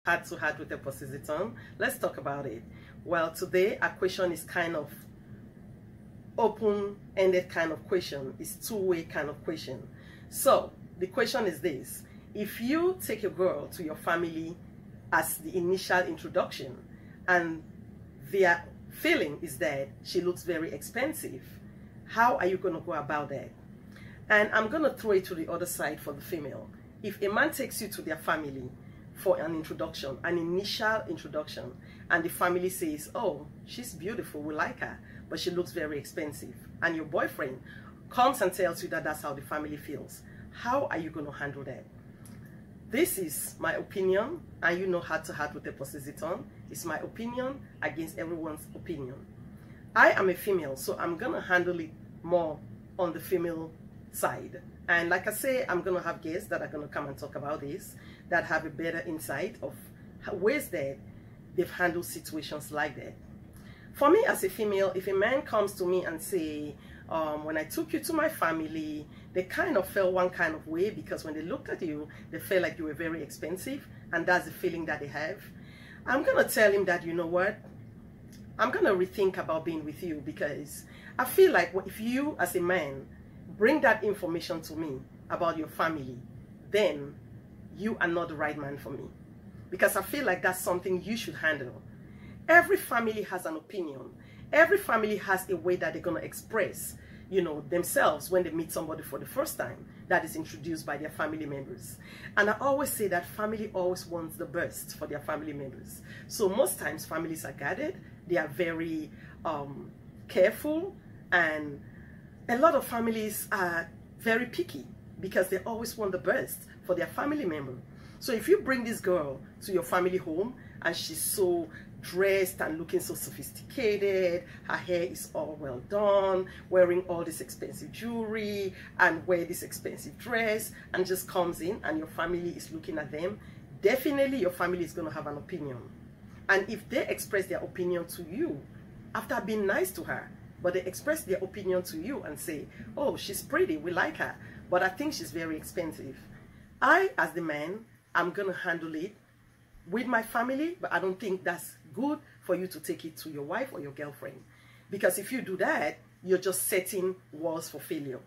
heart to heart with a position. Let's talk about it. Well, today our question is kind of open-ended kind of question. It's two-way kind of question. So the question is this: if you take a girl to your family as the initial introduction and their feeling is that she looks very expensive, how are you going to go about that? And I'm going to throw it to the other side for the female. If a man takes you to their family for an introduction, an initial introduction, and the family says, oh, she's beautiful, we like her, but she looks very expensive, and your boyfriend comes and tells you that that's how the family feels, how are you going to handle that? This is my opinion, and you know heart to heart with a position. It's my opinion against everyone's opinion. I am a female, so I'm going to handle it more on the female side. And like I say, I'm going to have guests that are going to come and talk about this, that have a better insight of ways that they've handled situations like that. For me as a female, if a man comes to me and say, when I took you to my family, they kind of felt one kind of way because when they looked at you, they felt like you were very expensive, and that's the feeling that they have. I'm going to tell him that, you know what, I'm going to rethink about being with you, because I feel like if you as a man bring that information to me about your family, then you are not the right man for me, because I feel like that's something you should handle. Every family has an opinion. Every family has a way that they're going to express, you know, themselves when they meet somebody for the first time that is introduced by their family members. And I always say that family always wants the best for their family members. So most times families are guarded. They are very careful, and a lot of families are very picky because they always want the best for their family member. So if you bring this girl to your family home and she's so dressed and looking so sophisticated, her hair is all well done, wearing all this expensive jewelry and wear this expensive dress, and just comes in and your family is looking at them, definitely your family is going to have an opinion. And if they express their opinion to you after being nice to her, but they express their opinion to you and say, oh, she's pretty, we like her, but I think she's very expensive, I, as the man, I'm going to handle it with my family, but I don't think that's good for you to take it to your wife or your girlfriend. Because if you do that, you're just setting walls for failure.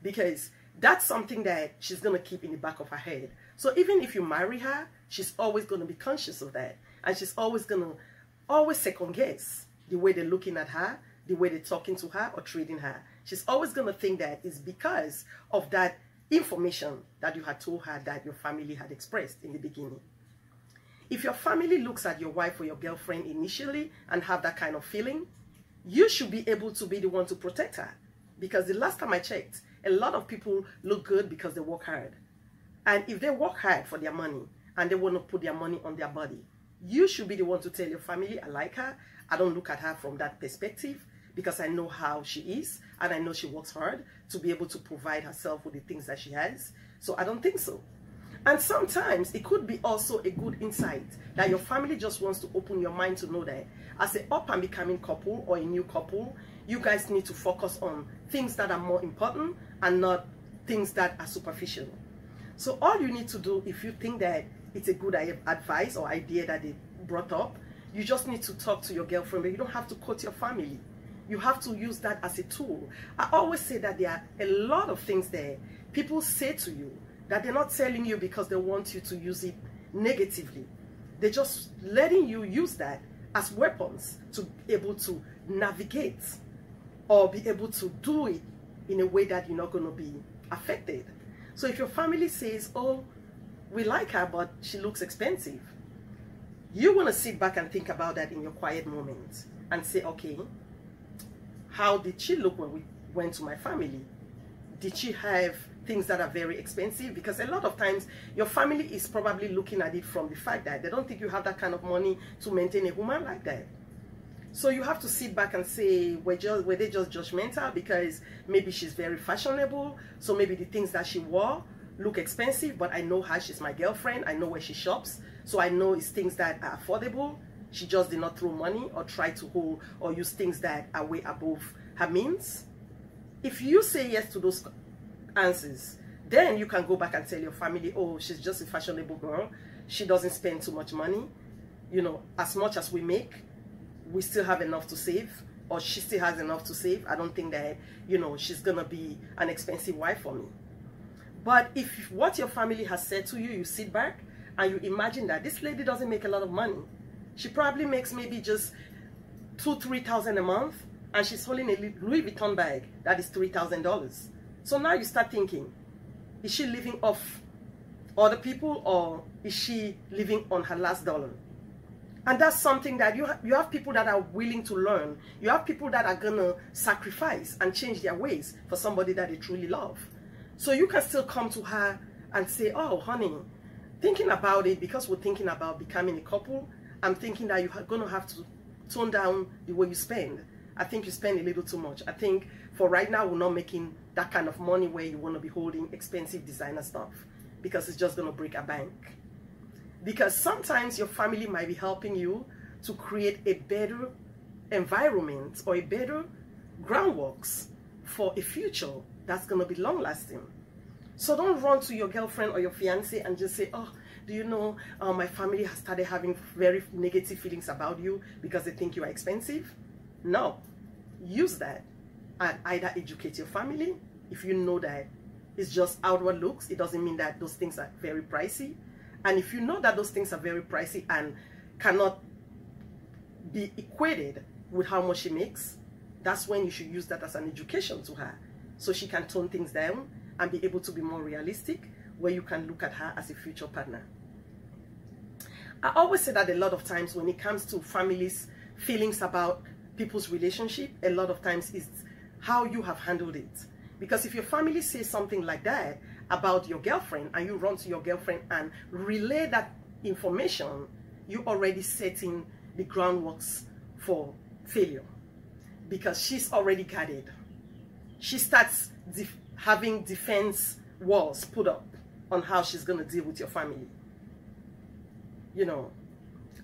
Because that's something that she's going to keep in the back of her head. So even if you marry her, she's always going to be conscious of that. And she's always going to second guess the way they're looking at her, the way they're talking to her or treating her. She's always going to think that it's because of that information that you had told her that your family had expressed in the beginning. If your family looks at your wife or your girlfriend initially and have that kind of feeling, you should be able to be the one to protect her. Because the last time I checked, a lot of people look good because they work hard. And if they work hard for their money and they want to put their money on their body, you should be the one to tell your family, I like her. I don't look at her from that perspective because I know how she is and I know she works hard to be able to provide herself with the things that she has. So I don't think so. And sometimes it could be also a good insight that your family just wants to open your mind to know that as an up and becoming couple or a new couple, you guys need to focus on things that are more important and not things that are superficial. So all you need to do, if you think that it's a good advice or idea that they brought up, you just need to talk to your girlfriend, but you don't have to quote your family. You have to use that as a tool. I always say that there are a lot of things that people say to you that they're not telling you because they want you to use it negatively. They're just letting you use that as weapons to be able to navigate or be able to do it in a way that you're not going to be affected. So if your family says, oh, we like her, but she looks expensive, you want to sit back and think about that in your quiet moments and say, okay, how did she look when we went to my family? Did she have things that are very expensive? Because a lot of times your family is probably looking at it from the fact that they don't think you have that kind of money to maintain a woman like that. So you have to sit back and say, were they just judgmental because maybe she's very fashionable, so maybe the things that she wore look expensive, but I know her, she's my girlfriend, I know where she shops, so I know it's things that are affordable. She just did not throw money or try to hold or use things that are way above her means. If you say yes to those answers, then you can go back and tell your family, oh, she's just a fashionable girl, she doesn't spend too much money. You know, as much as we make, we still have enough to save, or she still has enough to save. I don't think that, you know, she's gonna be an expensive wife for me. But if what your family has said to you, you sit back and you imagine that this lady doesn't make a lot of money. She probably makes maybe just $2,000–3,000 a month, and she's holding a Louis Vuitton bag that is $3,000. So now you start thinking, is she living off other people, or is she living on her last dollar? And that's something that you have people that are willing to learn. You have people that are gonna sacrifice and change their ways for somebody that they truly love. So you can still come to her and say, oh honey, thinking about it, because we're thinking about becoming a couple, I'm thinking that you're gonna have to tone down the way you spend. I think you spend a little too much. I think for right now, we're not making that kind of money where you want to be holding expensive designer stuff, because it's just going to break a bank. Because sometimes your family might be helping you to create a better environment or a better groundworks for a future that's going to be long lasting. So don't run to your girlfriend or your fiance and just say, oh, do you know, my family has started having very negative feelings about you because they think you are expensive. No, use that and either educate your family. If you know that it's just outward looks, it doesn't mean that those things are very pricey. And if you know that those things are very pricey and cannot be equated with how much she makes, that's when you should use that as an education to her, so she can tone things down and be able to be more realistic, where you can look at her as a future partner. I always say that a lot of times when it comes to families' feelings about people's relationship, a lot of times it's how you have handled it. Because if your family says something like that about your girlfriend, and you run to your girlfriend and relay that information, you already setting the groundworks for failure, because she's already guarded. She starts having defense walls put up on how she's going to deal with your family. You know,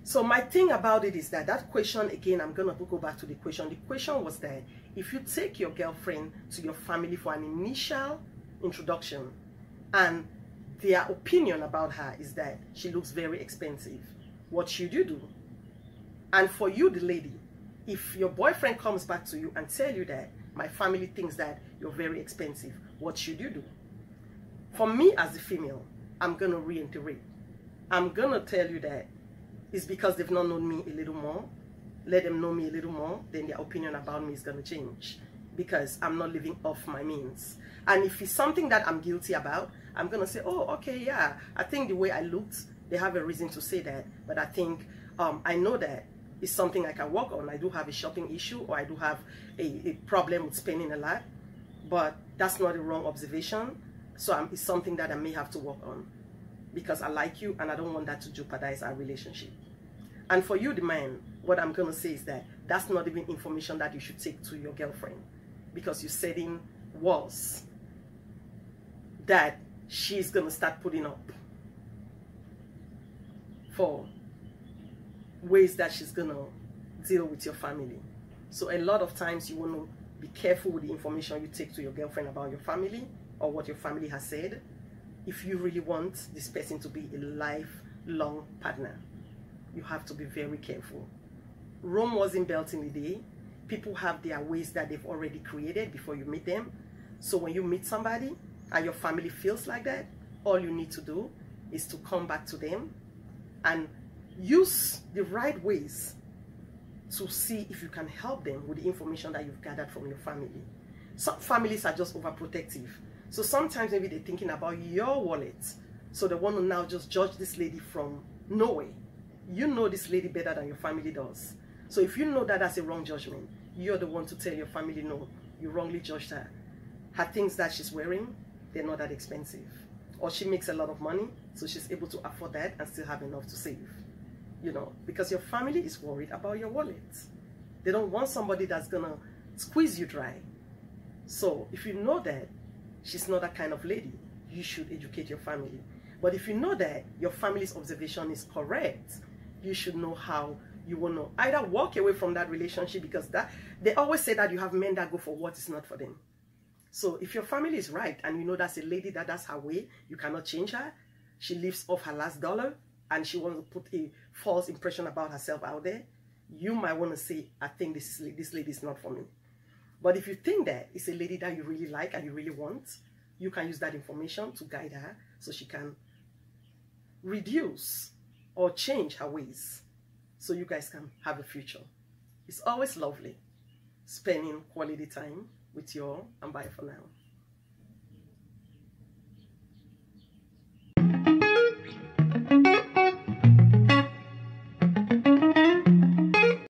so my thing about it is that that question, again, I'm going to go back to the question. The question was that if you take your girlfriend to your family for an initial introduction, and their opinion about her is that she looks very expensive, what should you do? And for you, the lady, if your boyfriend comes back to you and tell you that my family thinks that you're very expensive, what should you do? For me as a female, I'm going to reiterate. I'm going to tell you that it's because they've not known me a little more. Let them know me a little more, then their opinion about me is going to change, because I'm not living off my means. And if it's something that I'm guilty about, I'm going to say, oh, okay, yeah, I think the way I looked, they have a reason to say that. But I think I know that it's something I can work on. I do have a shopping issue, or I do have a problem with spending a lot. But that's not a wrong observation. So it's something that I may have to work on, because I like you and I don't want that to jeopardize our relationship. And for you, the man, what I'm going to say is that that's not even information that you should take to your girlfriend, because you're setting walls that she's going to start putting up for ways that she's going to deal with your family. So a lot of times you want to be careful with the information you take to your girlfriend about your family or what your family has said, if you really want this person to be a lifelong partner. You have to be very careful. Rome wasn't built in a day. People have their ways that they've already created before you meet them. So when you meet somebody and your family feels like that, all you need to do is to come back to them and use the right ways to see if you can help them with the information that you've gathered from your family. Some families are just overprotective. So sometimes maybe they're thinking about your wallet. So they want to now just judge this lady from nowhere. You know this lady better than your family does. So if you know that that's a wrong judgment, you're the one to tell your family, no, you wrongly judged her. Her things that she's wearing, they're not that expensive. Or she makes a lot of money, so she's able to afford that and still have enough to save. You know, because your family is worried about your wallet. They don't want somebody that's gonna squeeze you dry. So if you know that she's not that kind of lady, you should educate your family. But if you know that your family's observation is correct, you should know how you want to either walk away from that relationship, because that they always say that you have men that go for what is not for them. So if your family is right and you know that's a lady that's her way, you cannot change her, she lives off her last dollar, and she wants to put a false impression about herself out there, you might want to say, I think this lady is not for me. But if you think that it's a lady that you really like and you really want, you can use that information to guide her so she can reduce or change her ways so you guys can have a future. It's always lovely spending quality time with you all, and bye for now.